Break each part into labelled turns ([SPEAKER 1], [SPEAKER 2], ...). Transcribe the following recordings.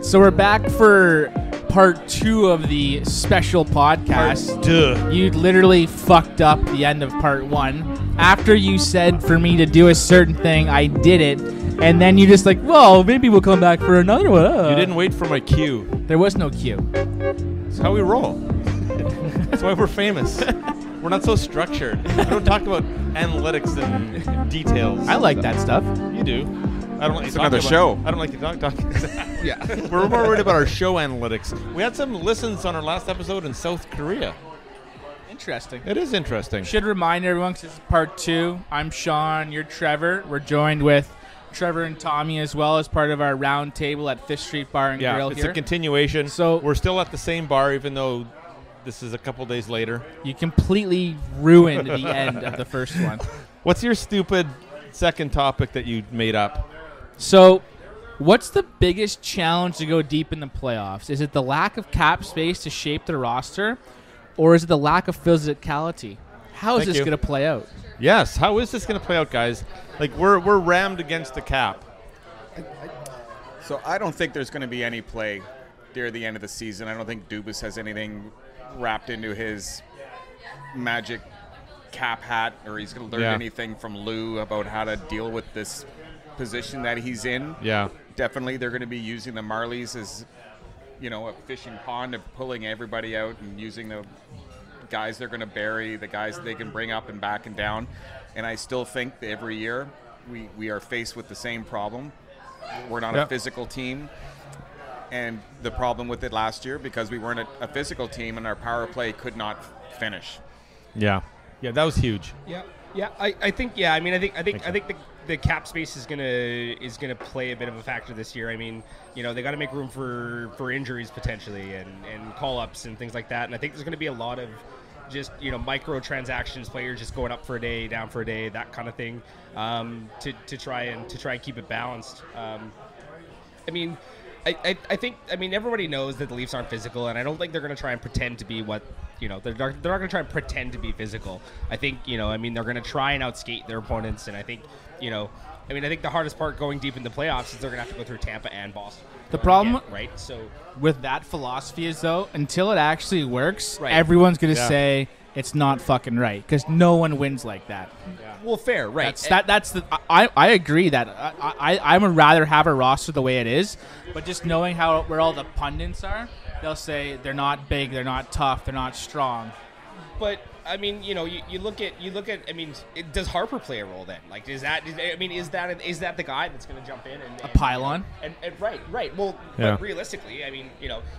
[SPEAKER 1] So we're back for part 2 of the special podcast. You literally fucked up the end of part 1. After you said for me to do a certain thing, I did it. And then you just like, well, maybe we'll come back for another one.
[SPEAKER 2] You didn't wait for my cue.
[SPEAKER 1] There was no cue.
[SPEAKER 2] That's how we roll. That's why we're famous. We're not so structured. We don't talk about analytics and details.
[SPEAKER 1] I like that stuff.
[SPEAKER 2] You do. I don't like
[SPEAKER 3] it's another show.
[SPEAKER 2] I don't like you talking.
[SPEAKER 1] Yeah.
[SPEAKER 2] We're more worried about our show analytics. We had some listens on our last episode in South Korea.
[SPEAKER 1] Interesting.
[SPEAKER 2] It is interesting.
[SPEAKER 1] Should remind everyone, because this is part 2. I'm Sean. You're Trevor. We're joined with Trevor and Tommy as well as part of our round table at Fish Street Bar and Grill
[SPEAKER 2] it's
[SPEAKER 1] here.
[SPEAKER 2] a continuation.
[SPEAKER 1] So
[SPEAKER 2] we're still at the same bar, even though this is a couple days later.
[SPEAKER 1] You completely ruined the end of the first one.
[SPEAKER 2] What's your stupid second topic that you made up?
[SPEAKER 1] So, what's the biggest challenge to go deep in the playoffs? Is it the lack of cap space to shape the roster, or is it the lack of physicality? How is this going to play out?
[SPEAKER 2] Yes, how is this going to play out, guys? Like, we're rammed against the cap.
[SPEAKER 3] So I don't think there's going to be any play near the end of the season. I don't think Dubas has anything wrapped into his magic cap hat, or he's going to learn anything from Lou about how to deal with this position that he's in.
[SPEAKER 2] Yeah.
[SPEAKER 3] Definitely they're going to be using the Marlies as, a fishing pond of pulling everybody out and using the guys they're going to bury, the guys they can bring up and back and down. And I still think that every year we are faced with the same problem. We're not a physical team. And the problem with it last year, because we weren't a physical team and our power play could not finish.
[SPEAKER 2] Yeah. Yeah, that was huge.
[SPEAKER 4] Yeah. I think the cap space is gonna play a bit of a factor this year. I mean, they got to make room for injuries potentially and call ups and things like that. And I think there's gonna be a lot of just micro transactions, players just going up for a day, down for a day, that kind of thing, to try and keep it balanced. I think everybody knows that the Leafs aren't physical, and I don't think they're going to try and pretend to be what they're not going to try and pretend to be physical. I think they're going to try and outskate their opponents, and I think I think the hardest part going deep in the playoffs is they're going to have to go through Tampa and Boston.
[SPEAKER 1] The problem,
[SPEAKER 4] right? So
[SPEAKER 1] with that philosophy is though, until it actually works, everyone's going to say it's not fucking right because no one wins like that.
[SPEAKER 4] Yeah. Well, fair, right?
[SPEAKER 1] I agree that I would rather have a roster the way it is, but just knowing where all the pundits are, they'll say they're not big, they're not tough, they're not strong.
[SPEAKER 4] But you look at. Does Harper play a role then? Like, is that the guy that's going to jump in and
[SPEAKER 1] a pylon?
[SPEAKER 4] And right. Well, but realistically,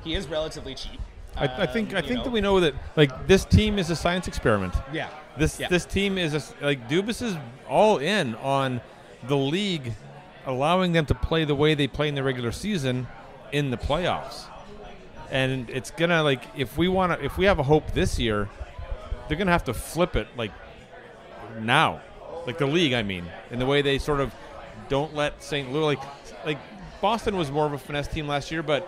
[SPEAKER 4] he is relatively cheap.
[SPEAKER 2] I think that we know that this team is a science experiment.
[SPEAKER 4] Yeah.
[SPEAKER 2] This team is Dubas is all in on the league, allowing them to play the way they play in the regular season in the playoffs, and it's gonna if we have a hope this year, they're gonna have to flip it now, the league. I mean, in the way they sort of don't let St. Louis Boston was more of a finesse team last year, but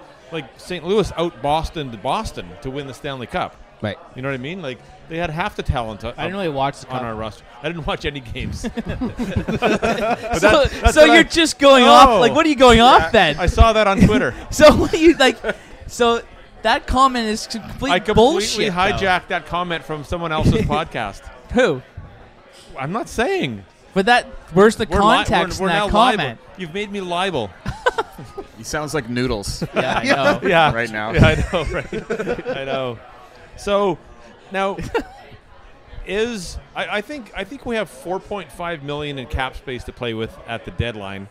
[SPEAKER 2] St. Louis out-Bostoned Boston to win the Stanley Cup.
[SPEAKER 1] Right.
[SPEAKER 2] You know what I mean? They had half the talent
[SPEAKER 1] I didn't really watch the
[SPEAKER 2] on our roster. I didn't watch any games.
[SPEAKER 1] So you're just going off? What are you going off then?
[SPEAKER 2] I saw that on Twitter.
[SPEAKER 1] So what are you So that comment is complete
[SPEAKER 2] I completely
[SPEAKER 1] bullshit.
[SPEAKER 2] hijacked that comment from someone else's podcast.
[SPEAKER 1] Who?
[SPEAKER 2] I'm not saying.
[SPEAKER 1] But where's the context in that comment?
[SPEAKER 2] Liable. You've made me liable.
[SPEAKER 3] He sounds like Noodles.
[SPEAKER 1] Yeah, I know.
[SPEAKER 2] Yeah,
[SPEAKER 3] right now.
[SPEAKER 2] Yeah, I know. Right. I know. So now, I think we have $4.5 million in cap space to play with at the deadline,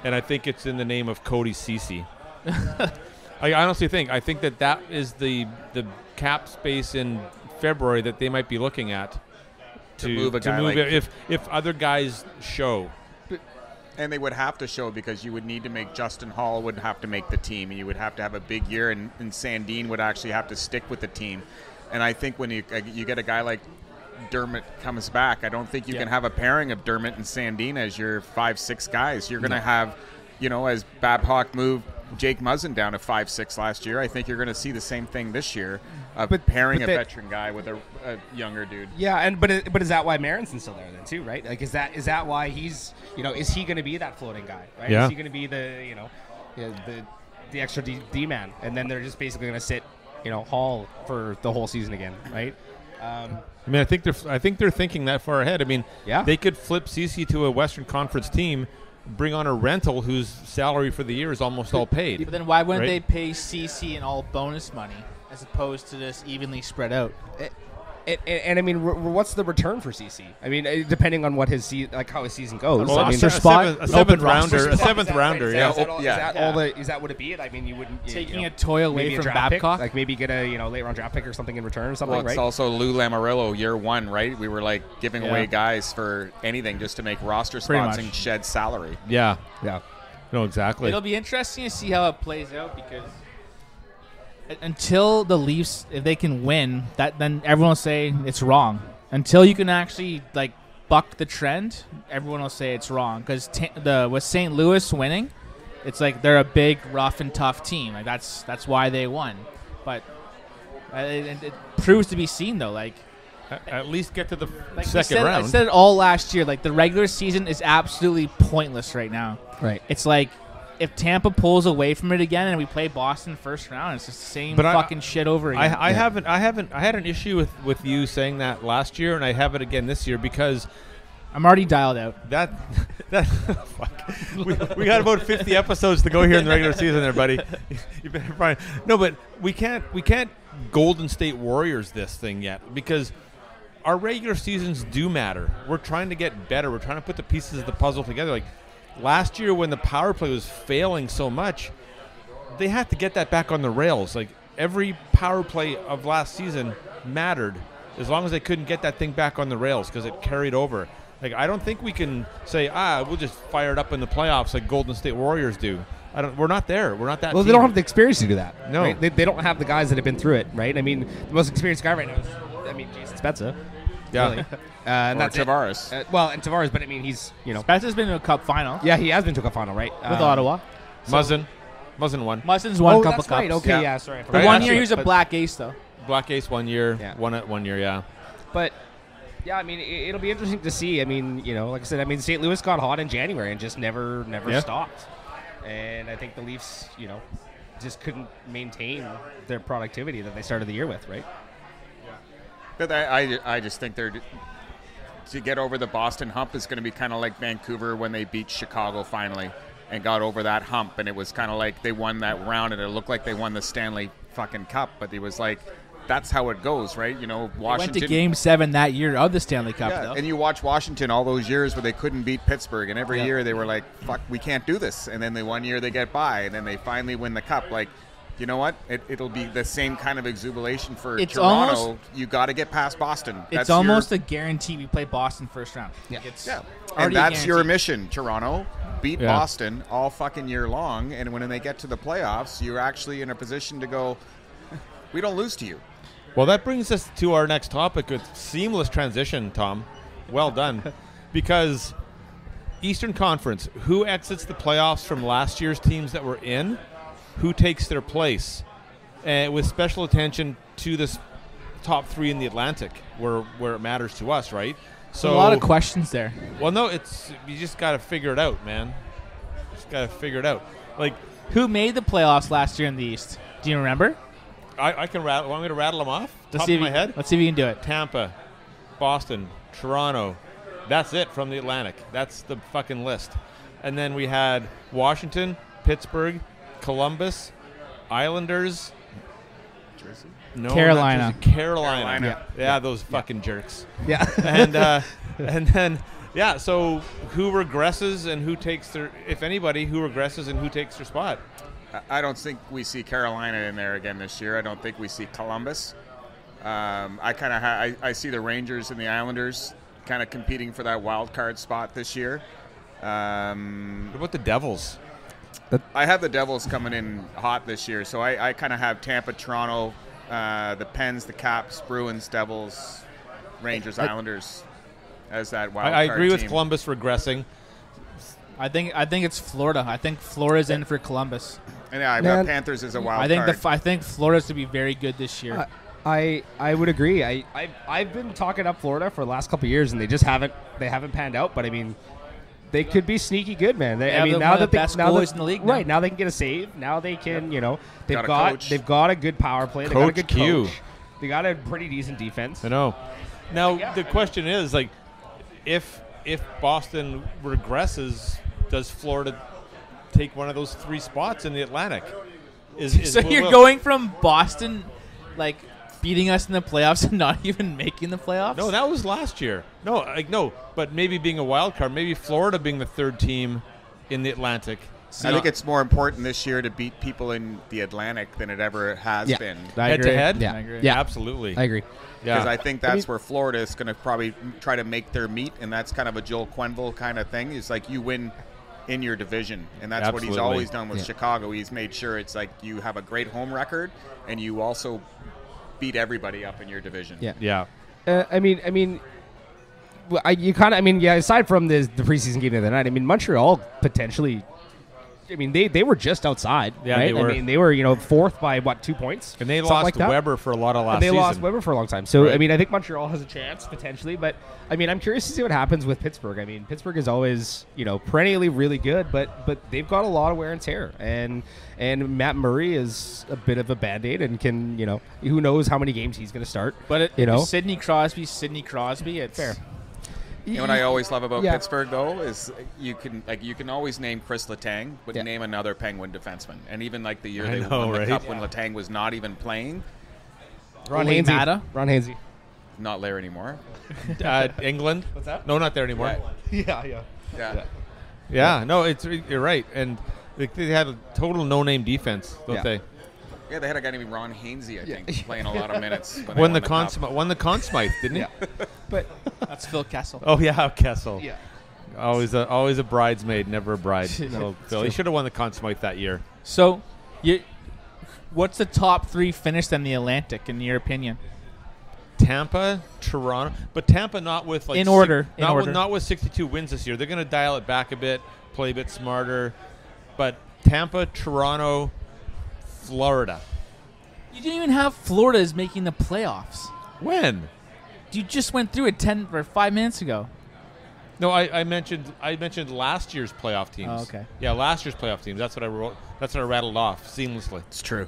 [SPEAKER 2] and I think it's in the name of Cody Ceci. I honestly think that is the cap space in February that they might be looking at to
[SPEAKER 3] move a guy
[SPEAKER 2] if other guys show.
[SPEAKER 3] And they would have to show because you would need to make Justin Hall would have to make the team. And you would have to have a big year, and Sandin would actually have to stick with the team. And I think when you get a guy like Dermott comes back, I don't think you can have a pairing of Dermott and Sandin as your 5-6 guys. You're going to have, as Babcock moved Jake Muzzin down to 5'6" last year, I think you're going to see the same thing this year of pairing a veteran guy with a younger dude.
[SPEAKER 4] Yeah, but is that why Maronson's still there then too, right? Is that why he's is he going to be that floating guy, right?
[SPEAKER 2] Yeah.
[SPEAKER 4] Is he going to be the the extra D man, and then they're just basically going to sit, Hall for the whole season again, right?
[SPEAKER 2] I mean, I think they're thinking that far ahead. I mean, they could flip CC to a Western Conference team, bring on a rental whose salary for the year is almost all paid.
[SPEAKER 1] But then why wouldn't they pay CC in all bonus money as opposed to just evenly spread out?
[SPEAKER 4] And I mean, what's the return for CC? I mean, depending on what how his season goes.
[SPEAKER 1] Well,
[SPEAKER 2] a seventh rounder.
[SPEAKER 4] Is that what it be? I mean, you wouldn't
[SPEAKER 1] taking a toy away from Babcock,
[SPEAKER 4] like maybe get a late round draft pick or something in return or something.
[SPEAKER 3] Well, it's also Lou Lamoriello year one, right? We were like giving away guys for anything just to make roster spots and shed salary.
[SPEAKER 2] Yeah. No, exactly.
[SPEAKER 1] It'll be interesting to see how it plays out because until the Leafs, if they can win, then everyone will say it's wrong. Until you can actually buck the trend, everyone will say it's wrong. Because with St. Louis winning, it's like they're a big, rough and tough team. Like that's why they won. But it proves to be seen though.
[SPEAKER 2] At least get to the second round.
[SPEAKER 1] I said it all last year. The regular season is absolutely pointless right now.
[SPEAKER 4] Right.
[SPEAKER 1] It's like, if Tampa pulls away from it again and we play Boston first round, it's just the same fucking shit over again.
[SPEAKER 2] I had an issue with you saying that last year, and I have it again this year because
[SPEAKER 1] I'm already dialed out.
[SPEAKER 2] That fuck. We got about 50 episodes to go here in the regular season, there, buddy. You better find. No, but we can't Golden State Warriors this thing yet because our regular seasons do matter. We're trying to get better. We're trying to put the pieces of the puzzle together. Last year, when the power play was failing so much, they had to get that back on the rails. Every power play of last season mattered as long as they couldn't get that thing back on the rails because it carried over. I don't think we can say, we'll just fire it up in the playoffs like Golden State Warriors do. We're not there. We're not that.
[SPEAKER 4] Well,
[SPEAKER 2] team.
[SPEAKER 4] They don't have the experience to do that.
[SPEAKER 2] No,
[SPEAKER 4] right? They don't have the guys that have been through it, right? I mean, the most experienced guy right now is, Jason Spezza.
[SPEAKER 2] Yeah.
[SPEAKER 4] Really. And that's
[SPEAKER 3] Tavares.
[SPEAKER 4] And Tavares, but I mean, he's,
[SPEAKER 1] Spezza's been to a cup final.
[SPEAKER 4] Yeah, he has been to a cup final, right?
[SPEAKER 1] With Ottawa.
[SPEAKER 2] Muzzin won.
[SPEAKER 1] Muslin's won a couple
[SPEAKER 4] that's right.
[SPEAKER 1] cups.
[SPEAKER 4] Okay, yeah, sorry.
[SPEAKER 1] But 1 year he was a black ace, though.
[SPEAKER 2] Black ace 1 year. Won it 1 year, yeah.
[SPEAKER 4] But, yeah, I mean, it'll be interesting to see. I mean, like I said, St. Louis got hot in January and just never stopped. And I think the Leafs, just couldn't maintain their productivity that they started the year with, right?
[SPEAKER 3] But I just think they're to get over the Boston hump is going to be kind of like Vancouver when they beat Chicago finally and got over that hump, and it was kind of like they won that round and it looked like they won the Stanley fucking Cup, but it was like that's how it goes, right? Washington
[SPEAKER 1] went to Game 7 that year of the Stanley Cup, though.
[SPEAKER 3] And you watch Washington all those years where they couldn't beat Pittsburgh, and every year they were like, "Fuck, we can't do this." And then the 1 year they get by, and then they finally win the Cup. You know what? It'll be the same kind of exuberation for Toronto. You got to get past Boston.
[SPEAKER 1] It's almost a guarantee we play Boston first round.
[SPEAKER 3] And that's your mission, Toronto. Beat Boston all fucking year long, and when they get to the playoffs, you're actually in a position to go, we don't lose to you.
[SPEAKER 2] Well, that brings us to our next topic. It's seamless transition, Tom. Well done. Because Eastern Conference, who exits the playoffs from last year's teams that were in? Who takes their place? With special attention to this top three in the Atlantic, where it matters to us, right?
[SPEAKER 1] So a lot of questions there.
[SPEAKER 2] Well, no, you just got to figure it out, man. Just got to figure it out.
[SPEAKER 1] Who made the playoffs last year in the East? Do you remember?
[SPEAKER 2] I can rattle. Want me to rattle them off?
[SPEAKER 1] Top of
[SPEAKER 2] my head?
[SPEAKER 1] Let's see if you can do it.
[SPEAKER 2] Tampa, Boston, Toronto. That's it from the Atlantic. That's the fucking list. And then we had Washington, Pittsburgh, Columbus, Islanders,
[SPEAKER 3] Jersey?
[SPEAKER 2] No,
[SPEAKER 1] Carolina.
[SPEAKER 2] Carolina. Yeah, those fucking jerks.
[SPEAKER 4] Yeah.
[SPEAKER 2] and then so who regresses and who takes their, if anybody, who regresses and who takes their spot?
[SPEAKER 3] I don't think we see Carolina in there again this year. I don't think we see Columbus. I see the Rangers and the Islanders kind of competing for that wild card spot this year.
[SPEAKER 2] What about the Devils?
[SPEAKER 3] I have the Devils coming in hot this year, so I kind of have Tampa, Toronto, the Pens, the Caps, Bruins, Devils, Rangers, Islanders as that wild card
[SPEAKER 2] I agree with
[SPEAKER 3] team.
[SPEAKER 2] Columbus regressing.
[SPEAKER 1] I think it's Florida. I think Florida's in for Columbus.
[SPEAKER 3] And I've got Panthers as a wild card.
[SPEAKER 1] I think Florida's to be very good this year.
[SPEAKER 4] I would agree. I've been talking up Florida for the last couple of years, and they haven't panned out. But I mean, They could be sneaky good, man.
[SPEAKER 1] They have
[SPEAKER 4] now
[SPEAKER 1] one of
[SPEAKER 4] that
[SPEAKER 1] the best goalies in the league now.
[SPEAKER 4] right now they can get a save. Now they can, they've
[SPEAKER 3] got a
[SPEAKER 4] got a good power play. They got a
[SPEAKER 2] Coach
[SPEAKER 4] good
[SPEAKER 2] Q.
[SPEAKER 4] coach. They got a pretty decent defense.
[SPEAKER 2] I know. Now the question is, like, if Boston regresses, does Florida take one of those 3 spots in the Atlantic?
[SPEAKER 1] So you're going from Boston, like, beating us in the playoffs and not even making the playoffs?
[SPEAKER 2] No, that was last year. No, but maybe being a wild card, maybe Florida being the 3rd team in the Atlantic.
[SPEAKER 3] I think it's more important this year to beat people in the Atlantic than it ever has been.
[SPEAKER 2] Head to head?
[SPEAKER 4] Yeah.
[SPEAKER 1] I agree.
[SPEAKER 4] Yeah.
[SPEAKER 2] Absolutely.
[SPEAKER 4] I agree.
[SPEAKER 3] Because
[SPEAKER 2] Yeah.
[SPEAKER 3] I think that's where Florida is going to probably try to make their meat, and that's kind of a Joel Quenneville kind of thing. It's like you win in your division, and that's what he's
[SPEAKER 2] Absolutely.
[SPEAKER 3] always done with Chicago. He's made sure it's like you have a great home record, and you also beat everybody up in your division.
[SPEAKER 4] Yeah.
[SPEAKER 2] Yeah.
[SPEAKER 4] Aside from the preseason game the other night, Montreal potentially. They were just outside.
[SPEAKER 2] Yeah,
[SPEAKER 4] right?
[SPEAKER 2] they were.
[SPEAKER 4] They were 4th by 2 points,
[SPEAKER 2] And they
[SPEAKER 4] something
[SPEAKER 2] lost
[SPEAKER 4] like that.
[SPEAKER 2] Weber for a lot of last
[SPEAKER 4] They
[SPEAKER 2] season.
[SPEAKER 4] lost Weber for a long time. So,
[SPEAKER 2] Right.
[SPEAKER 4] I think Montreal has a chance, potentially. But, I'm curious to see what happens with Pittsburgh. Pittsburgh is always, perennially really good, but they've got a lot of wear and tear. And Matt Murray is a bit of a Band-Aid and can, who knows how many games he's going to start.
[SPEAKER 1] But Sidney Crosby. It's
[SPEAKER 4] Fair.
[SPEAKER 3] You know what I always love about
[SPEAKER 4] Yeah.
[SPEAKER 3] Pittsburgh, though, is you can always name Chris Letang, but name another Penguin defenseman. And even like the year they
[SPEAKER 2] know,
[SPEAKER 3] won the
[SPEAKER 2] right?
[SPEAKER 3] Cup when Letang was not even playing,
[SPEAKER 4] Ron
[SPEAKER 1] Ole
[SPEAKER 4] Hainsey.
[SPEAKER 1] Mata?
[SPEAKER 4] Ron Hainsey.
[SPEAKER 3] not there anymore.
[SPEAKER 2] England?
[SPEAKER 4] What's that?
[SPEAKER 2] No, not there anymore.
[SPEAKER 4] Yeah.
[SPEAKER 3] Yeah.
[SPEAKER 2] No, you're right. And they had a total no-name defense, don't
[SPEAKER 4] Yeah.
[SPEAKER 2] they?
[SPEAKER 3] Yeah, they had a guy named Ron Hainsey, I think, playing a lot of minutes. When they
[SPEAKER 2] Won the
[SPEAKER 3] Cup.
[SPEAKER 2] Conn Smythe, didn't he?
[SPEAKER 4] Yeah. But
[SPEAKER 1] that's Phil Kessel.
[SPEAKER 2] Oh yeah, Kessel.
[SPEAKER 4] yeah.
[SPEAKER 2] Always a bridesmaid, never a bride. So Phil, he should have won the Conn Smythe that year.
[SPEAKER 1] So, what's the top 3 finish in the Atlantic, in your opinion?
[SPEAKER 2] Tampa, Toronto, but Tampa not with like
[SPEAKER 1] In order.
[SPEAKER 2] not with 62 wins this year. They're going to dial it back a bit, play a bit smarter. But Tampa, Toronto, Florida.
[SPEAKER 1] You didn't even have Florida as making the playoffs.
[SPEAKER 2] When?
[SPEAKER 1] You just went through it 10 or 5 minutes ago.
[SPEAKER 2] No, I mentioned last year's playoff teams.
[SPEAKER 1] Oh, okay.
[SPEAKER 2] Yeah, last year's playoff teams. That's what I wrote. That's what I rattled off seamlessly.
[SPEAKER 3] It's true.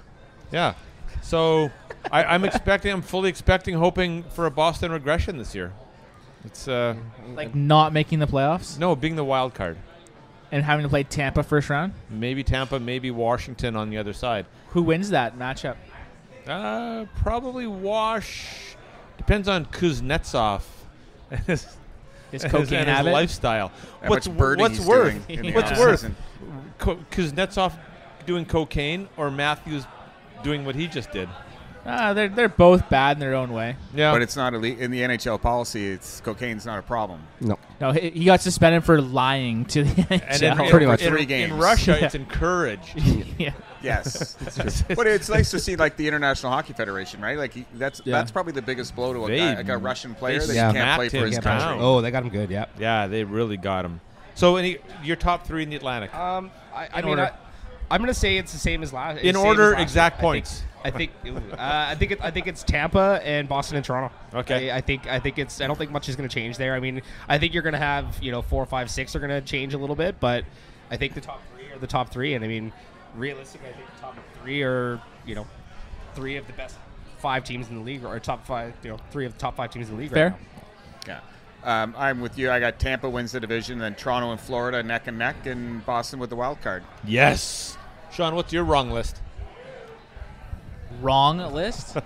[SPEAKER 2] Yeah. So I'm fully expecting, hoping for a Boston regression this year. It's
[SPEAKER 1] Like not making the playoffs
[SPEAKER 2] no, being the wild card.
[SPEAKER 1] and having to play Tampa first round.
[SPEAKER 2] Maybe Tampa, maybe Washington on the other side.
[SPEAKER 1] Who wins that matchup?
[SPEAKER 2] Probably Wash. Depends on Kuznetsov and his
[SPEAKER 1] Cocaine
[SPEAKER 2] and his
[SPEAKER 1] habit?
[SPEAKER 2] lifestyle.
[SPEAKER 3] How much birding
[SPEAKER 2] What's
[SPEAKER 3] he's
[SPEAKER 2] worth?
[SPEAKER 3] doing in the
[SPEAKER 2] What's
[SPEAKER 3] offseason.
[SPEAKER 2] worth? Kuznetsov doing cocaine or Matthews doing what he just did?
[SPEAKER 1] They're both bad in their own way.
[SPEAKER 2] Yeah,
[SPEAKER 3] But it's not elite. In the NHL policy, cocaine's not a problem.
[SPEAKER 1] No, he got suspended for lying to the
[SPEAKER 2] and
[SPEAKER 1] NHL.
[SPEAKER 4] pretty much.
[SPEAKER 3] 3 games.
[SPEAKER 2] In Russia,
[SPEAKER 1] Yeah.
[SPEAKER 2] it's encouraged.
[SPEAKER 1] Yeah.
[SPEAKER 3] Yes. But it's nice to see like the International Hockey Federation, right? Like that's probably the biggest blow to a guy, like a Russian player that
[SPEAKER 2] Yeah.
[SPEAKER 3] he can't play
[SPEAKER 2] smacked
[SPEAKER 3] for his
[SPEAKER 2] him
[SPEAKER 3] country.
[SPEAKER 2] down.
[SPEAKER 4] Oh, they got him good. Yeah.
[SPEAKER 2] Yeah, they really got him. So, your top 3 in the Atlantic?
[SPEAKER 4] I'm
[SPEAKER 1] order.
[SPEAKER 4] going to say it's the same as last.
[SPEAKER 2] In order, exact points.
[SPEAKER 4] I think it's Tampa and Boston and Toronto.
[SPEAKER 2] Okay.
[SPEAKER 4] I think it's. I don't think much is going to change there. I think you're going to have 4, 5, 6 are going to change a little bit, but I think the top 3 are the top 3, and realistically, I think the top 3 are 3 of the best 5 teams in the league, or top 5. 3 of the top 5 teams in the league.
[SPEAKER 1] Fair.
[SPEAKER 4] Right now.
[SPEAKER 3] Yeah. I'm with you. I got Tampa wins the division, then Toronto and Florida neck and neck, and Boston with the wild card.
[SPEAKER 2] Yes. Sean, what's your wrong list?
[SPEAKER 1] Wrong list.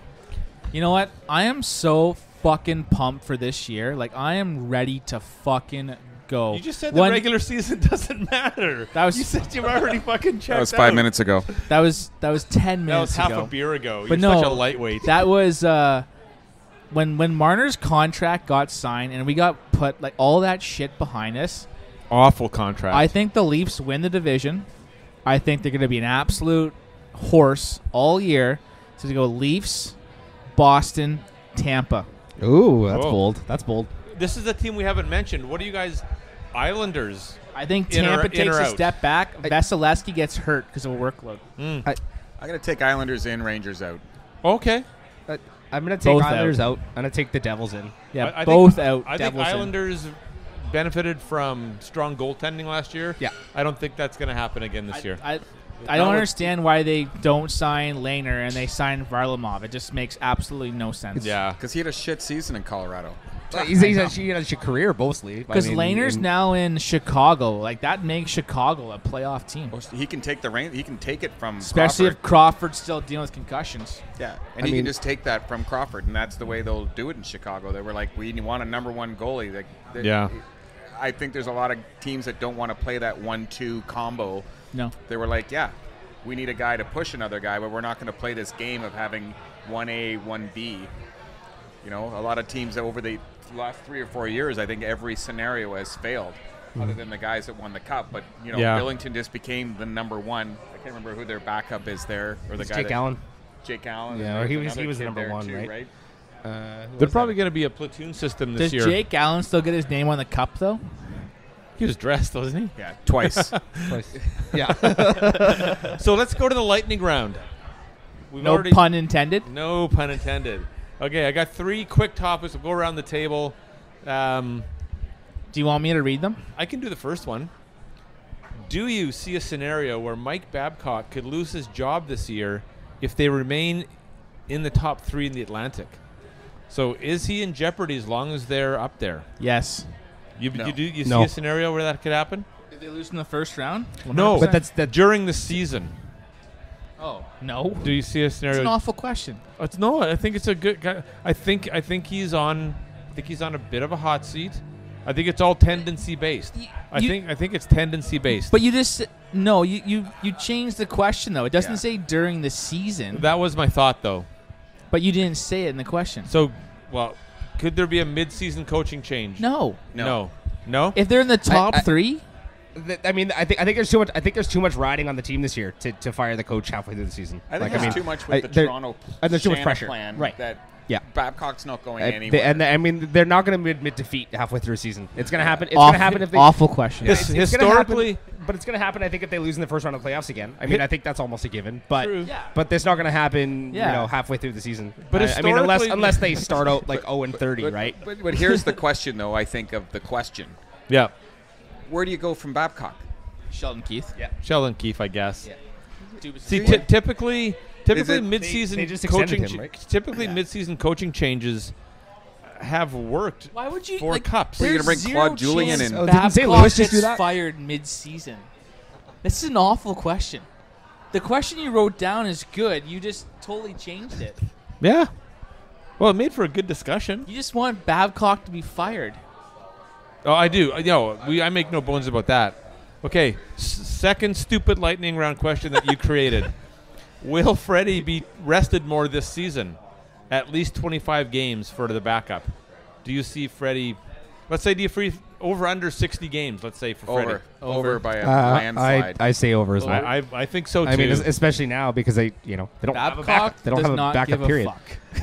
[SPEAKER 1] You know what? I am so fucking pumped for this year. Like, I am ready to fucking go.
[SPEAKER 2] You just said the regular season doesn't matter. You said you already fucking checked
[SPEAKER 3] That was 5 minutes ago.
[SPEAKER 1] That was 10
[SPEAKER 2] That
[SPEAKER 1] minutes
[SPEAKER 2] was half
[SPEAKER 1] ago.
[SPEAKER 2] a beer ago.
[SPEAKER 1] But
[SPEAKER 2] You're
[SPEAKER 1] no,
[SPEAKER 2] such a lightweight.
[SPEAKER 1] That was when Marner's contract got signed and we got put like all that shit behind us.
[SPEAKER 2] Awful contract.
[SPEAKER 1] I think the Leafs win the division. I think they're going to be an absolute horse all year. So to go Leafs, Boston, Tampa.
[SPEAKER 4] Ooh, that's
[SPEAKER 2] Whoa.
[SPEAKER 4] bold. That's bold.
[SPEAKER 2] This is a team we haven't mentioned. What do you guys, Islanders?
[SPEAKER 1] I think
[SPEAKER 2] In or-
[SPEAKER 1] Tampa
[SPEAKER 2] in
[SPEAKER 1] takes
[SPEAKER 2] or
[SPEAKER 1] a
[SPEAKER 2] out?
[SPEAKER 1] step back. Vasilevsky gets hurt because of a workload.
[SPEAKER 3] I'm going to take Islanders in, Rangers out.
[SPEAKER 2] Okay.
[SPEAKER 4] I'm going to take
[SPEAKER 1] Both
[SPEAKER 4] Islanders
[SPEAKER 1] out.
[SPEAKER 4] out. I'm going to take the Devils in.
[SPEAKER 1] Yeah,
[SPEAKER 2] I
[SPEAKER 1] both
[SPEAKER 2] think,
[SPEAKER 1] out.
[SPEAKER 2] I think
[SPEAKER 1] Devils in.
[SPEAKER 2] Islanders benefited from strong goaltending last year.
[SPEAKER 4] Yeah.
[SPEAKER 2] I don't think that's going to happen again this year.
[SPEAKER 1] I don't understand why they don't sign Lehner and they sign Varlamov. It just makes absolutely no sense.
[SPEAKER 2] Yeah.
[SPEAKER 3] Because he had a shit season in Colorado.
[SPEAKER 4] He's had a career mostly.
[SPEAKER 1] Because Lehner's now in Chicago. Like, that makes Chicago a playoff team.
[SPEAKER 3] He can take the reign. He can take it from
[SPEAKER 1] Especially
[SPEAKER 3] Crawford.
[SPEAKER 1] if Crawford's still dealing with concussions.
[SPEAKER 3] Yeah, and he can just take that from Crawford, and that's the way they'll do it in Chicago. They were like, we want a number one goalie. I think there's a lot of teams that don't want to play that 1-2 combo.
[SPEAKER 1] No.
[SPEAKER 3] They were like, yeah, we need a guy to push another guy, but we're not going to play this game of having 1A, 1B. You know, a lot of teams over the last 3 or 4 years, I think every scenario has failed, other than the guys that won the cup. But, you know, Billington just became the number one. I can't remember who their backup is there. Or the guy
[SPEAKER 4] Jake Allen.
[SPEAKER 3] Jake Allen.
[SPEAKER 4] Yeah, or he was the number one,
[SPEAKER 3] too,
[SPEAKER 4] right?
[SPEAKER 2] They're probably going to be a platoon system this year.
[SPEAKER 1] Does Jake Allen still get his name on the cup, though?
[SPEAKER 2] He was dressed, wasn't he?
[SPEAKER 3] Yeah, twice.
[SPEAKER 4] Yeah.
[SPEAKER 2] So let's go to the lightning round.
[SPEAKER 1] No pun intended.
[SPEAKER 2] No pun intended. Okay, I got 3 quick topics. We'll go around the table.
[SPEAKER 1] Do you want me to read them?
[SPEAKER 2] I can do the first one. Do you see a scenario where Mike Babcock could lose his job this year if they remain in the top 3 in the Atlantic? So is he in jeopardy as long as they're up there?
[SPEAKER 1] Yes.
[SPEAKER 2] You see a scenario where that could happen?
[SPEAKER 1] Did they lose in the first round? 100%?
[SPEAKER 2] No,
[SPEAKER 4] but that's
[SPEAKER 2] during the season.
[SPEAKER 1] Oh, no.
[SPEAKER 2] Do you see a scenario?
[SPEAKER 1] It's an awful question.
[SPEAKER 2] No, I think it's a good guy. I think he's on a bit of a hot seat. I think it's all tendency based. I think it's tendency based.
[SPEAKER 1] But you just you changed the question though. It doesn't say during the season.
[SPEAKER 2] That was my thought though.
[SPEAKER 1] But you didn't say it in the question.
[SPEAKER 2] So, could there be a mid-season coaching change?
[SPEAKER 1] No.
[SPEAKER 2] No.
[SPEAKER 1] If they're in the top 3,
[SPEAKER 4] I think there's too much. I think there's too much riding on the team this year to fire the coach halfway through the season.
[SPEAKER 3] I think there's too much with the Toronto
[SPEAKER 4] and there's too much pressure.
[SPEAKER 3] Plan
[SPEAKER 4] right.
[SPEAKER 3] Babcock's not going anywhere.
[SPEAKER 4] And they're not going to admit defeat halfway through a season. It's going to happen. It's going to happen if they.
[SPEAKER 1] Awful question.
[SPEAKER 2] Historically,
[SPEAKER 4] but it's going to happen. I think if they lose in the first round of the playoffs again. I mean, I think that's almost a given. But
[SPEAKER 2] True.
[SPEAKER 4] but that's not going to happen. You know, halfway through the season.
[SPEAKER 2] But
[SPEAKER 4] I mean, unless they start out like 0-30, right?
[SPEAKER 3] But here's the question, though. I think of the question.
[SPEAKER 2] Yeah.
[SPEAKER 3] Where do you go from Babcock?
[SPEAKER 1] Sheldon Keefe.
[SPEAKER 4] Yeah.
[SPEAKER 2] Sheldon Keefe, I guess.
[SPEAKER 1] Yeah.
[SPEAKER 2] See, typically mid-season
[SPEAKER 4] they just
[SPEAKER 2] coaching,
[SPEAKER 4] extended him, right?
[SPEAKER 2] typically mid-season coaching changes have worked.
[SPEAKER 1] Why would you
[SPEAKER 2] for cups?
[SPEAKER 3] You're going to bring Claude Julien in.
[SPEAKER 4] Didn't St.
[SPEAKER 1] Babcock
[SPEAKER 4] Louis just do
[SPEAKER 1] gets
[SPEAKER 4] that?
[SPEAKER 1] fired mid-season. This is an awful question. The question you wrote down is good. You just totally changed it.
[SPEAKER 2] Yeah. Well, it made for a good discussion.
[SPEAKER 1] You just want Babcock to be fired.
[SPEAKER 2] Oh, I do. I make no bones about that. Okay, second stupid lightning round question that you created. Will Freddie be rested more this season? At least 25 games for the backup. Do you see Freddie? Let's say over under 60 games. Let's say for Freddie.
[SPEAKER 3] Over by a landslide.
[SPEAKER 4] I say over as well.
[SPEAKER 2] I think so too.
[SPEAKER 4] I mean, especially now because they don't have a backup. They don't have a backup period.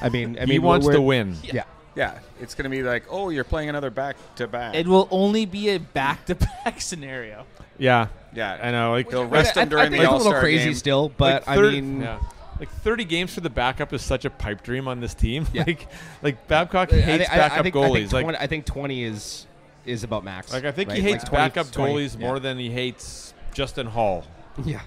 [SPEAKER 4] I mean,
[SPEAKER 2] he wants to win.
[SPEAKER 4] Yeah.
[SPEAKER 3] Yeah, it's going to be like, oh, you're playing another back-to-back.
[SPEAKER 1] It will only be a back-to-back scenario.
[SPEAKER 2] Yeah.
[SPEAKER 3] Yeah.
[SPEAKER 2] I know.
[SPEAKER 3] They'll rest him during the
[SPEAKER 4] All-Star
[SPEAKER 3] All-Star
[SPEAKER 4] a little crazy
[SPEAKER 3] game.
[SPEAKER 4] still, but
[SPEAKER 2] like
[SPEAKER 4] I mean...
[SPEAKER 2] Yeah. Like 30 games for the backup is such a pipe dream on this team.
[SPEAKER 4] Yeah.
[SPEAKER 2] Like Babcock hates backup goalies.
[SPEAKER 4] I think 20 is about max.
[SPEAKER 2] Like I think
[SPEAKER 4] right?
[SPEAKER 2] he hates
[SPEAKER 4] like 20,
[SPEAKER 2] backup goalies more than he hates Justin Hall.
[SPEAKER 4] Yeah.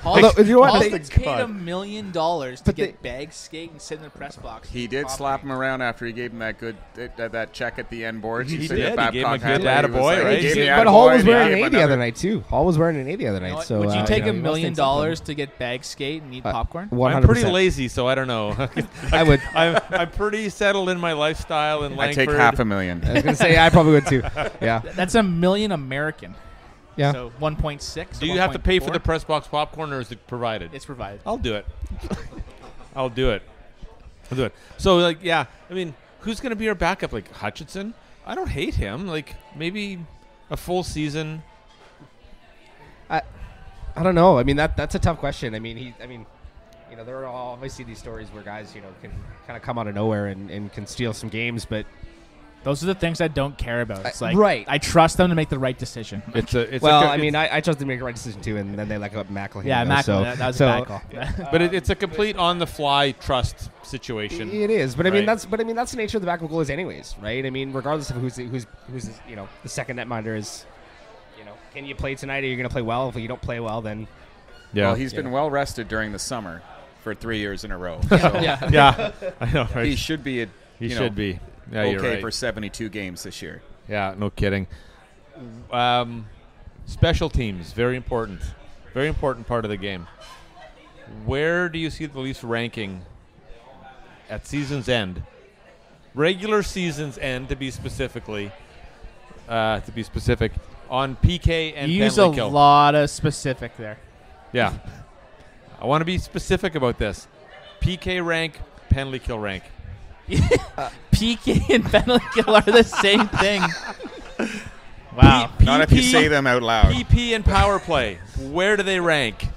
[SPEAKER 1] Although,
[SPEAKER 4] you know what?
[SPEAKER 1] Hall
[SPEAKER 4] They-
[SPEAKER 1] gets paid $1 million to get bag skate and sit in the press box.
[SPEAKER 3] He did slap him around after he gave him that good that check at the end boards.
[SPEAKER 2] He
[SPEAKER 3] said
[SPEAKER 2] did.
[SPEAKER 3] that
[SPEAKER 2] He gave him a
[SPEAKER 3] Babcock
[SPEAKER 2] good
[SPEAKER 3] had it. He was
[SPEAKER 2] attaboy,
[SPEAKER 3] like,
[SPEAKER 2] right?
[SPEAKER 3] he gave me
[SPEAKER 4] But
[SPEAKER 3] attaboy,
[SPEAKER 4] Hall was
[SPEAKER 3] and he
[SPEAKER 4] wearing
[SPEAKER 3] gave
[SPEAKER 4] an
[SPEAKER 3] him
[SPEAKER 4] A the other
[SPEAKER 3] another.
[SPEAKER 4] night too. Hall was wearing an A the other
[SPEAKER 1] You know
[SPEAKER 4] night.
[SPEAKER 1] what?
[SPEAKER 4] So
[SPEAKER 1] would you take
[SPEAKER 4] you
[SPEAKER 1] $1
[SPEAKER 4] know,
[SPEAKER 1] million
[SPEAKER 4] he must think
[SPEAKER 1] to get bag skate and eat popcorn?
[SPEAKER 4] 100%.
[SPEAKER 2] I'm pretty lazy, so I don't know.
[SPEAKER 4] I would.
[SPEAKER 2] I'm pretty settled in my lifestyle in
[SPEAKER 3] I
[SPEAKER 2] Langford.
[SPEAKER 3] take $500,000.
[SPEAKER 4] I was gonna say I probably would too. Yeah.
[SPEAKER 1] That's $1 million American.
[SPEAKER 4] Yeah.
[SPEAKER 1] So 1.6.
[SPEAKER 2] Do you have to pay for the press box popcorn, or is it provided?
[SPEAKER 1] It's provided.
[SPEAKER 2] I'll do it. I'll do it. So, like, yeah. I mean, who's going to be our backup? Like Hutchinson? I don't hate him. Like, maybe a full season.
[SPEAKER 4] I don't know. I mean that's a tough question. I mean you know, there are obviously these stories where guys, you know, can kind of come out of nowhere and can steal some games, but
[SPEAKER 1] Those are the things I don't care about. It's like
[SPEAKER 4] right.
[SPEAKER 1] I trust them to make the right decision.
[SPEAKER 4] I trust them to make the right decision too, and then they let go of Macklin.
[SPEAKER 1] Yeah, Macklin. That was a bad call.
[SPEAKER 2] But it's a complete on-the-fly trust situation.
[SPEAKER 4] It is, but I mean
[SPEAKER 2] right?
[SPEAKER 4] that's the nature of the backup goalies, anyways, right? I mean, regardless of who's the second netminder is, can you play tonight? Are you going to play well? If you don't play well, then
[SPEAKER 3] well, he's been well rested during the summer for 3 years in a row.
[SPEAKER 2] So yeah, I know. Right?
[SPEAKER 3] He should be.
[SPEAKER 2] Should be. Yeah,
[SPEAKER 3] okay
[SPEAKER 2] you're right.
[SPEAKER 3] for 72 games this year.
[SPEAKER 2] Yeah, no kidding. Special teams, very important part of the game. Where do you see the Leafs ranking at season's end? Regular season's end, to be specific, on PK and
[SPEAKER 1] you use
[SPEAKER 2] penalty
[SPEAKER 1] a
[SPEAKER 2] kill.
[SPEAKER 1] lot of specific there.
[SPEAKER 2] Yeah, I want to be specific about this. PK rank, penalty kill rank.
[SPEAKER 1] PK and penalty kill are the same thing. Wow.
[SPEAKER 3] Not if you say them out loud.
[SPEAKER 2] PP and power play. Where do they rank?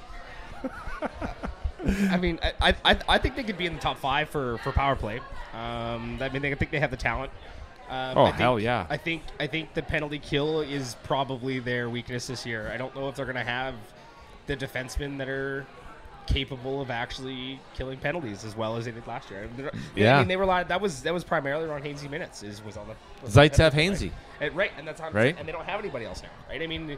[SPEAKER 4] I mean, I think they could be in the top 5 for power play. I think they have the talent.
[SPEAKER 2] Hell yeah!
[SPEAKER 4] I think the penalty kill is probably their weakness this year. I don't know if they're going to have the defensemen that are capable of actually killing penalties as well as they did last year. I mean, they relied. That was primarily on Hainsey minutes. Was on the
[SPEAKER 2] Zaitsev Hainsey.
[SPEAKER 4] Right, and that's
[SPEAKER 2] right.
[SPEAKER 4] And they don't have anybody else now, right? I mean, is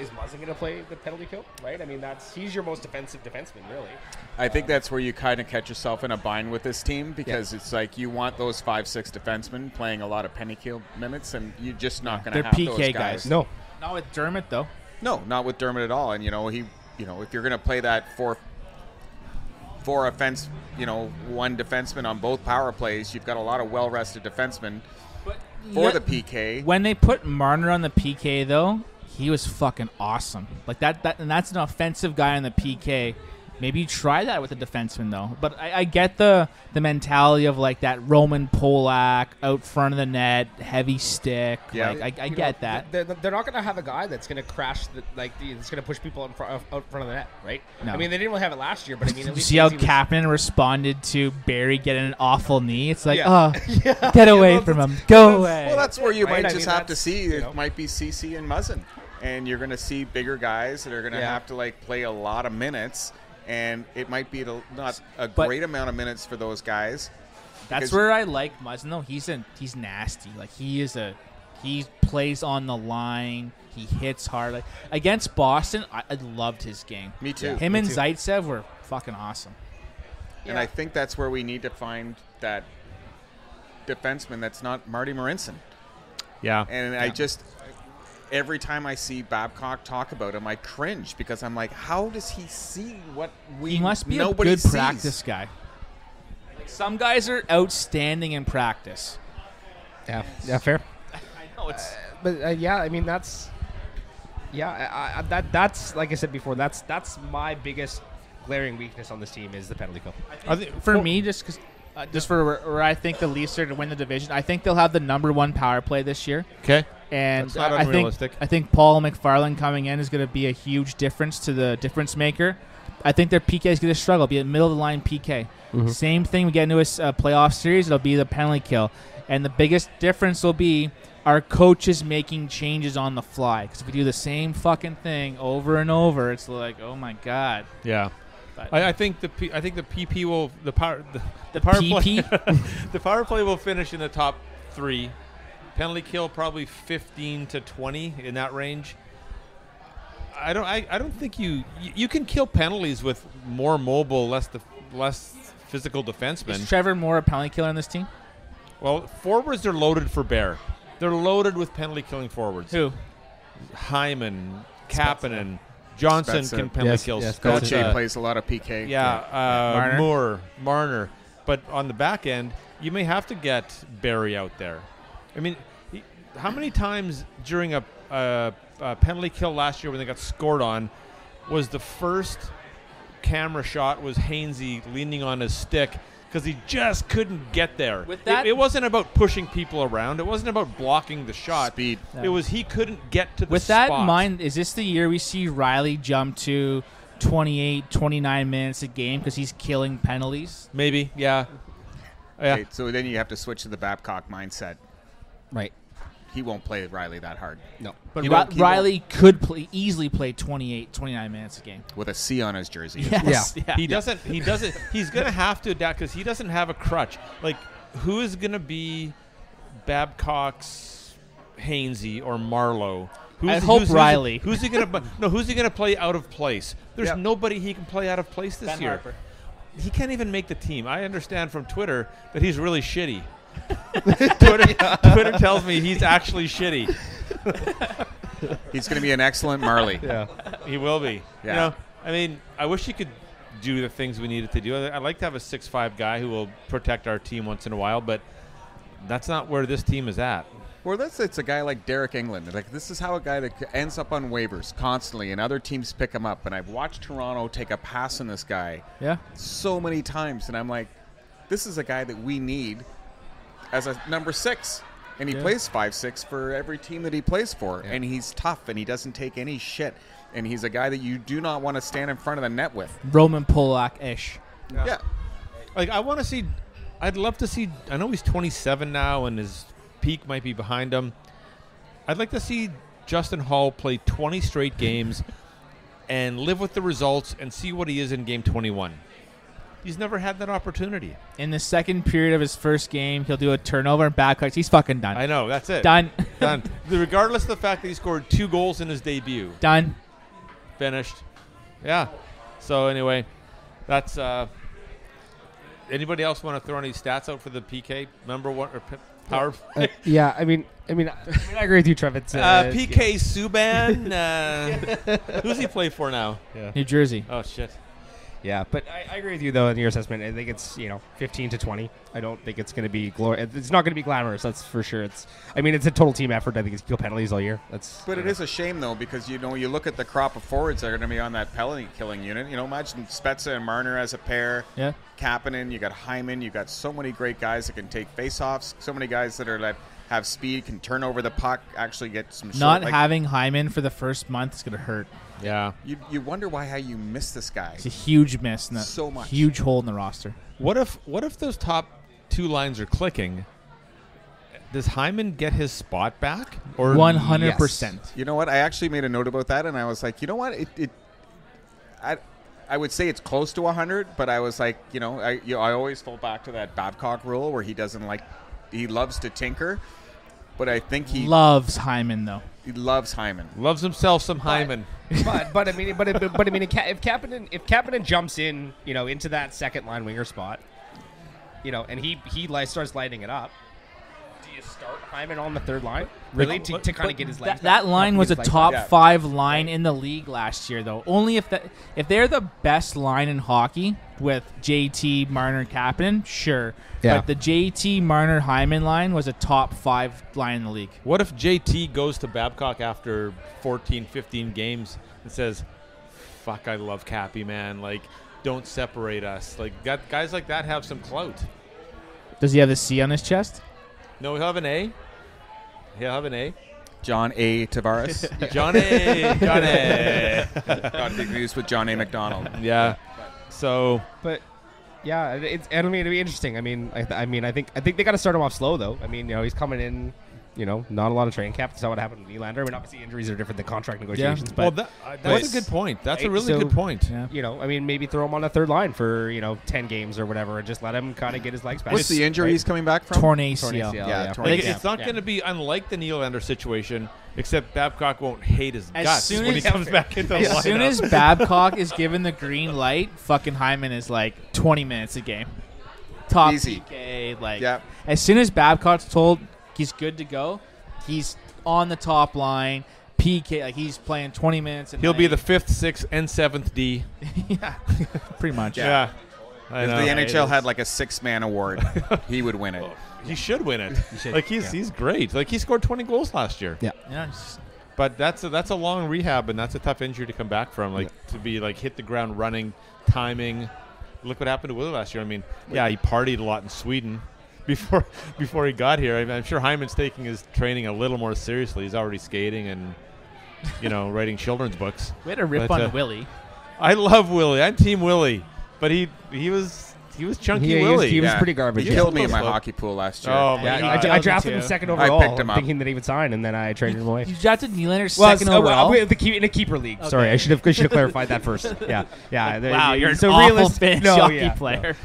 [SPEAKER 4] Muzzin going to play the penalty kill, right? I mean, he's your most defensive defenseman, really.
[SPEAKER 3] I think that's where you kind of catch yourself in a bind with this team because it's like you want those 5-6 defensemen playing a lot of penalty kill minutes, and you're just not going to have
[SPEAKER 1] PK
[SPEAKER 3] those guys.
[SPEAKER 4] No,
[SPEAKER 1] not with Dermott though.
[SPEAKER 3] No, not with Dermott at all. And if you're going to play that four offense, one defenseman on both power plays, you've got a lot of well-rested defensemen for the PK.
[SPEAKER 1] When they put Marner on the PK, though, he was fucking awesome. Like that, and that's an offensive guy on the PK. Maybe you try that with a defenseman, though. But I get the mentality of like that Roman Polak out front of the net, heavy stick.
[SPEAKER 3] Yeah.
[SPEAKER 1] Like, I get that.
[SPEAKER 4] They're not going to have a guy that's going to crash, that's going to push people out front of the net, right?
[SPEAKER 1] No.
[SPEAKER 4] I mean, they didn't really have it last year, but I mean, at least
[SPEAKER 1] see how Kapanen responded to Barry getting an awful knee? It's like, get away from him. Go away.
[SPEAKER 3] Well, that's where you might just have to
[SPEAKER 4] that's,
[SPEAKER 3] see. It might be CC and Muzzin. And you're going to see bigger guys that are going to have to play a lot of minutes. And it might be not a great amount of minutes for those guys.
[SPEAKER 1] That's where I like Muzzin, though. He's nasty. Like he plays on the line. He hits hard. Like against Boston, I loved his game.
[SPEAKER 3] Me too.
[SPEAKER 1] Him and Zaitsev were fucking awesome.
[SPEAKER 3] And I think that's where we need to find that defenseman that's not Marty Marincin.
[SPEAKER 2] Yeah.
[SPEAKER 3] And I just every time I see Babcock talk about him, I cringe because I'm like, how does he see what
[SPEAKER 1] he must be a good practice guy. Like some guys are outstanding in practice.
[SPEAKER 4] Yeah, fair.
[SPEAKER 1] I know it's,
[SPEAKER 4] I mean that's that's like I said before. That's my biggest glaring weakness on this team is the penalty kill.
[SPEAKER 1] For me, just for where I think the Leafs are to win the division, I think they'll have the #1 power play this year.
[SPEAKER 2] Okay.
[SPEAKER 1] And
[SPEAKER 2] that's not unrealistic.
[SPEAKER 1] I think Paul McFarland coming in is going to be a huge difference to the difference maker. I think their PK is going to struggle, be a middle of the line PK. Mm-hmm. Same thing we get into a playoff series, it'll be the penalty kill. And the biggest difference will be our coaches making changes on the fly. Because if we do the same fucking thing over and over, it's like, oh my god.
[SPEAKER 2] Yeah.
[SPEAKER 1] But
[SPEAKER 2] I think the PP will the power
[SPEAKER 1] PP?
[SPEAKER 2] play the power play will finish in the top 3. Penalty kill probably 15 to 20 in that range. I don't think you can kill penalties with more mobile, less physical defensemen.
[SPEAKER 1] Is Trevor Moore a penalty killer on this team?
[SPEAKER 2] Well, forwards are loaded for bear. They're loaded with penalty killing forwards.
[SPEAKER 1] Who?
[SPEAKER 2] Hyman, Kapanen, Johnson can penalty kill.
[SPEAKER 3] Yes, Gauthier plays a lot of PK.
[SPEAKER 2] Yeah, Moore, Marner. But on the back end, you may have to get Barry out there. I mean, how many times during a penalty kill last year when they got scored on was the first camera shot was Hainsey leaning on his stick because he just couldn't get there.
[SPEAKER 1] With that,
[SPEAKER 2] it wasn't about pushing people around. It wasn't about blocking the shot.
[SPEAKER 3] Speed.
[SPEAKER 2] It was he couldn't get to the
[SPEAKER 1] With
[SPEAKER 2] spot.
[SPEAKER 1] that in mind, is this the year we see Riley jump to 28, 29 minutes a game because he's killing penalties?
[SPEAKER 2] Maybe, yeah. Yeah.
[SPEAKER 3] Okay, so then you have to switch to the Babcock mindset.
[SPEAKER 4] Right.
[SPEAKER 3] He won't play Riley that hard.
[SPEAKER 4] No.
[SPEAKER 1] But
[SPEAKER 3] He won't- he
[SPEAKER 1] Riley could easily play 28, 29 minutes a game.
[SPEAKER 3] With a C on his jersey.
[SPEAKER 1] Yes. Yeah.
[SPEAKER 2] He doesn't. He's going to have to adapt because he doesn't have a crutch. Like, who is going to be Babcock's Hainsey or Marlowe?
[SPEAKER 1] I hope Riley.
[SPEAKER 2] Who's he going to? No, who's he going to play out of place? There's
[SPEAKER 3] Yep.
[SPEAKER 2] nobody he can play out of place this
[SPEAKER 1] Ben
[SPEAKER 2] year.
[SPEAKER 1] Harper.
[SPEAKER 2] He can't even make the team. I understand from Twitter that he's really shitty. Twitter tells me he's actually shitty.
[SPEAKER 3] He's going to be an excellent Marley.
[SPEAKER 2] Yeah, he will be.
[SPEAKER 3] Yeah.
[SPEAKER 2] You know, I mean, I wish he could do the things we needed to do. I'd like to have a 6'5" guy who will protect our team once in a while, but that's not where this team is at.
[SPEAKER 3] Well, it's a guy like Derek England. Like, this is how a guy that ends up on waivers constantly, and other teams pick him up. And I've watched Toronto take a pass on this guy
[SPEAKER 1] Yeah.
[SPEAKER 3] so many times, and I'm like, this is a guy that we need as a number 6. And he plays 5'6" for every team that he plays for.
[SPEAKER 4] Yeah.
[SPEAKER 3] And he's tough, and he doesn't take any shit. And he's a guy that you do not want to stand in front of the net with.
[SPEAKER 1] Roman Polak-ish.
[SPEAKER 3] Yeah.
[SPEAKER 2] Like, I'd love to see, I know he's 27 now and his peak might be behind him. I'd like to see Justin Hall play 20 straight games and live with the results and see what he is in game 21. He's never had that opportunity.
[SPEAKER 1] In the second period of his first game, he'll do a turnover and backcuts. He's fucking done.
[SPEAKER 2] I know, that's it.
[SPEAKER 1] Done.
[SPEAKER 2] Done. Regardless of the fact that he scored 2 goals in his debut.
[SPEAKER 1] Done.
[SPEAKER 2] Finished. Yeah. So anyway, that's anybody else want to throw any stats out for the PK number one or power play?
[SPEAKER 4] Yeah, I mean, I agree with you, Trev. It's
[SPEAKER 2] PK Subban. Who's he play for now? Yeah.
[SPEAKER 1] New Jersey.
[SPEAKER 2] Oh shit.
[SPEAKER 4] Yeah, but I agree with you though in your assessment. I think it's 15 to 20. I don't think it's going to be It's not going to be glamorous. That's for sure. It's a total team effort. I think it's kill penalties all year.
[SPEAKER 3] But it is a shame though, because you look at the crop of forwards that are going to be on that penalty killing unit. Imagine Spezza and Marner as a pair.
[SPEAKER 1] Yeah.
[SPEAKER 3] Kapanen, you got Hyman, you got so many great guys that can take face-offs. So many guys that are like have speed, can turn over the puck, actually get some.
[SPEAKER 1] Not having Hyman for the first month is going to hurt.
[SPEAKER 2] Yeah.
[SPEAKER 3] You wonder how you miss this guy.
[SPEAKER 1] It's a huge miss. In
[SPEAKER 3] So much.
[SPEAKER 1] Huge hole in the roster.
[SPEAKER 2] What if those top 2 lines are clicking? Does Hyman get his spot back? Or
[SPEAKER 1] 100%.
[SPEAKER 3] You know what? I actually made a note about that, and I was like, you know what? I would say it's close to 100, but I was like, I always fall back to that Babcock rule where he loves to tinker, but I think he
[SPEAKER 1] loves Hyman though.
[SPEAKER 3] He loves Hyman.
[SPEAKER 2] Loves himself some Hyman.
[SPEAKER 4] But I mean, if if Kapanen jumps in, into that second line winger spot, and he starts lighting it up, do you start Hyman on the third line really to kind of get his legs?
[SPEAKER 1] That line was a top
[SPEAKER 3] back.
[SPEAKER 1] 5 line in the league last year, though. Only if they're the best line in hockey with JT, Marner, Kapanen, sure.
[SPEAKER 4] Yeah.
[SPEAKER 1] But the JT, Marner, Hyman line was a top 5 line in the league.
[SPEAKER 2] What if JT goes to Babcock after 14, 15 games and says, fuck, I love Cappy, man. Like, don't separate us. Like, guys like that have some clout.
[SPEAKER 1] Does he have a C on his chest?
[SPEAKER 2] No, he'll have an A. He'll have an A.
[SPEAKER 3] John A. Tavares.
[SPEAKER 2] John A. John A.
[SPEAKER 3] Got big news with John A. McDonald.
[SPEAKER 2] Yeah. So,
[SPEAKER 4] But yeah, it'll be interesting. I mean, I think they got to start him off slow though. I mean, he's coming in. Not a lot of training cap. That's what happened with Nylander. I mean, obviously injuries are different than contract negotiations.
[SPEAKER 1] Yeah.
[SPEAKER 4] But
[SPEAKER 2] that's a good point. That's a really
[SPEAKER 4] so-
[SPEAKER 2] good point.
[SPEAKER 1] Yeah.
[SPEAKER 4] I mean, maybe throw him on the third line for 10 games or whatever, and just let him kind of get his legs back.
[SPEAKER 3] What's the injury he's coming back from?
[SPEAKER 1] Torn
[SPEAKER 4] Torn
[SPEAKER 1] ACL.
[SPEAKER 4] ACL,
[SPEAKER 3] Yeah, torn
[SPEAKER 2] Like,
[SPEAKER 3] ACL.
[SPEAKER 2] it's not going to be unlike the Nylander situation, except Babcock won't hate his
[SPEAKER 1] As
[SPEAKER 2] guts
[SPEAKER 1] soon
[SPEAKER 2] when he
[SPEAKER 1] as-
[SPEAKER 2] comes back into the lineup.
[SPEAKER 1] As soon as Babcock is given the green light, fucking Hyman is like 20 minutes a game. Top
[SPEAKER 3] Easy.
[SPEAKER 1] PK. Like,
[SPEAKER 3] Yep.
[SPEAKER 1] as soon as Babcock's told he's good to go, he's on the top line. PK, like he's playing 20 minutes.
[SPEAKER 2] He'll be the 5th, 6th, and 7th D.
[SPEAKER 1] yeah, pretty much.
[SPEAKER 3] Yeah.
[SPEAKER 2] I
[SPEAKER 3] If
[SPEAKER 2] know.
[SPEAKER 3] the NHL had like a 6-man award, he would win it.
[SPEAKER 2] He should win it.
[SPEAKER 4] should,
[SPEAKER 2] Like he's great. Like he scored 20 goals last year.
[SPEAKER 4] Yeah.
[SPEAKER 1] Yeah, it's-
[SPEAKER 2] But that's a long rehab, and that's a tough injury to come back from. Like to be like hit the ground running, timing. Look what happened to Willie last year. I mean, yeah, he partied a lot in Sweden before he got here. I mean, I'm sure Hyman's taking his training a little more seriously. He's already skating and writing children's books.
[SPEAKER 1] we had a rip
[SPEAKER 2] But,
[SPEAKER 1] on Willie.
[SPEAKER 2] I love Willie. I'm Team Willie, but he was He was chunky
[SPEAKER 4] He
[SPEAKER 2] Willie.
[SPEAKER 4] was pretty garbage.
[SPEAKER 3] He
[SPEAKER 4] yeah.
[SPEAKER 3] killed me in my
[SPEAKER 2] Slow.
[SPEAKER 3] hockey pool last year.
[SPEAKER 2] Oh my
[SPEAKER 4] Yeah,
[SPEAKER 2] god.
[SPEAKER 4] I
[SPEAKER 1] me
[SPEAKER 4] drafted him
[SPEAKER 1] too.
[SPEAKER 4] second
[SPEAKER 3] I
[SPEAKER 4] overall,
[SPEAKER 3] picked him up.
[SPEAKER 4] thinking that he would sign, and then I traded him away.
[SPEAKER 1] You drafted Nylander second overall.
[SPEAKER 4] in a keeper league.
[SPEAKER 1] Okay.
[SPEAKER 4] Sorry, I should have clarified that first. Yeah.
[SPEAKER 1] Wow, you're an
[SPEAKER 4] so
[SPEAKER 1] awful
[SPEAKER 4] realist-
[SPEAKER 1] fantasy
[SPEAKER 4] no,
[SPEAKER 1] hockey
[SPEAKER 4] yeah,
[SPEAKER 1] player.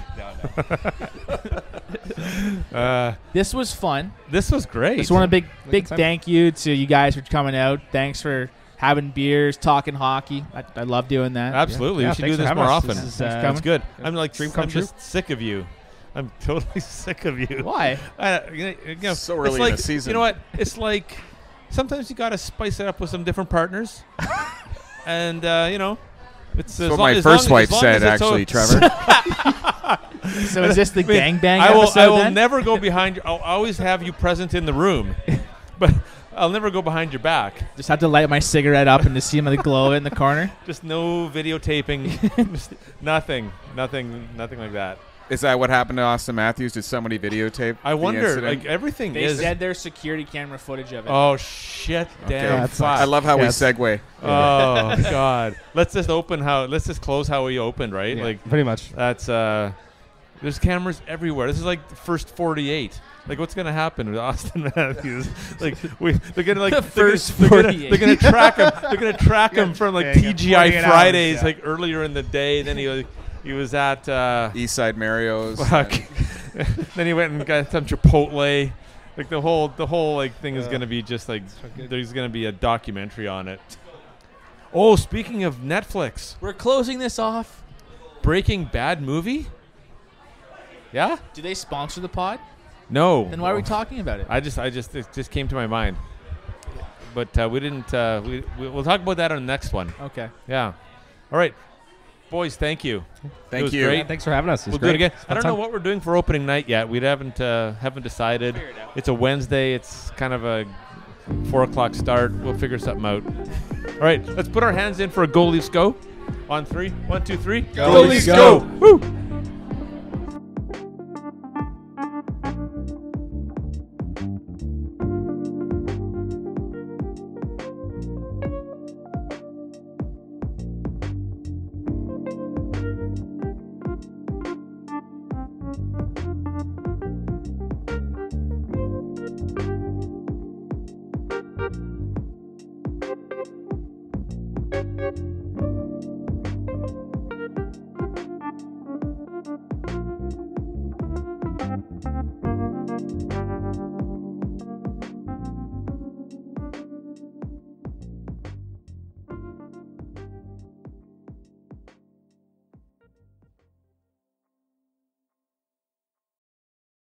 [SPEAKER 4] no.
[SPEAKER 1] This was fun.
[SPEAKER 2] This was great.
[SPEAKER 1] Just want a big
[SPEAKER 4] time.
[SPEAKER 1] thank you to you guys for coming out. Thanks for having beers, talking hockey. I love doing that.
[SPEAKER 2] Absolutely.
[SPEAKER 4] Yeah,
[SPEAKER 2] we should
[SPEAKER 4] thanks
[SPEAKER 2] do
[SPEAKER 4] for
[SPEAKER 2] this
[SPEAKER 4] having
[SPEAKER 2] more
[SPEAKER 4] us.
[SPEAKER 2] often.
[SPEAKER 4] This is,
[SPEAKER 2] That's good. I'm like,
[SPEAKER 4] dream come
[SPEAKER 2] I'm
[SPEAKER 4] true.
[SPEAKER 2] just sick of you. I'm totally sick of you.
[SPEAKER 1] Why?
[SPEAKER 2] You know,
[SPEAKER 3] So early
[SPEAKER 2] it's
[SPEAKER 3] in
[SPEAKER 2] like,
[SPEAKER 3] the season.
[SPEAKER 2] You know what? It's like sometimes you got to spice it up with some different partners. And, you know, it's
[SPEAKER 3] That's what my first wife said, actually, Trevor.
[SPEAKER 1] So is this the gangbang
[SPEAKER 2] I
[SPEAKER 1] episode
[SPEAKER 2] will
[SPEAKER 1] then?
[SPEAKER 2] never go behind you. I'll always have you present in the room. But I'll never go behind your back.
[SPEAKER 1] Just have to light my cigarette up and to see the glow in the corner.
[SPEAKER 2] Just no videotaping. Just nothing like that.
[SPEAKER 3] Is that what happened to Austin Matthews? Did somebody videotape
[SPEAKER 2] I
[SPEAKER 3] the
[SPEAKER 2] wonder,
[SPEAKER 3] incident?
[SPEAKER 2] like everything
[SPEAKER 1] They
[SPEAKER 2] is.
[SPEAKER 1] said there's security camera footage of it.
[SPEAKER 2] Oh shit!
[SPEAKER 3] Okay.
[SPEAKER 2] Damn.
[SPEAKER 4] that's
[SPEAKER 2] fuck.
[SPEAKER 3] I love how
[SPEAKER 4] Yes.
[SPEAKER 3] we segue.
[SPEAKER 2] Oh god. Let's just close how we opened, right?
[SPEAKER 4] Yeah,
[SPEAKER 2] Like
[SPEAKER 4] pretty much.
[SPEAKER 2] that's there's cameras everywhere. This is like the first 48. Like what's gonna happen with Austin Matthews? Like they're gonna like
[SPEAKER 1] The first
[SPEAKER 2] they're
[SPEAKER 1] 48.
[SPEAKER 2] gonna track him. They're gonna track him from like
[SPEAKER 4] Yeah, you got
[SPEAKER 2] TGI
[SPEAKER 4] 48
[SPEAKER 2] Fridays,
[SPEAKER 4] hours, yeah.
[SPEAKER 2] like earlier in the day. Then he was at
[SPEAKER 3] Eastside Mario's.
[SPEAKER 2] fuck. Then he went and got some Chipotle. Like the whole like thing is gonna be just like there's gonna be a documentary on it. Oh, speaking of Netflix,
[SPEAKER 1] We're closing this off.
[SPEAKER 2] Breaking Bad movie. Yeah?
[SPEAKER 1] Do they sponsor the pod?
[SPEAKER 2] No.
[SPEAKER 1] Then why are we talking about it?
[SPEAKER 2] it just came to my mind. But we didn't. We'll talk about that on the next one.
[SPEAKER 1] Okay.
[SPEAKER 2] Yeah. All right, boys. Thank you. It
[SPEAKER 3] Thank
[SPEAKER 2] was
[SPEAKER 3] you.
[SPEAKER 2] great.
[SPEAKER 4] Yeah, thanks for having us.
[SPEAKER 2] We'll do it again. I don't know what we're doing for opening night yet. We haven't decided.
[SPEAKER 1] Figure it out.
[SPEAKER 2] It's a Wednesday. It's kind of a 4 o'clock start. We'll figure something out. All right, let's put our hands in for a Go Leafs Go. On 3. 1, 2, 3.
[SPEAKER 3] Go Leafs, go!
[SPEAKER 2] Woo!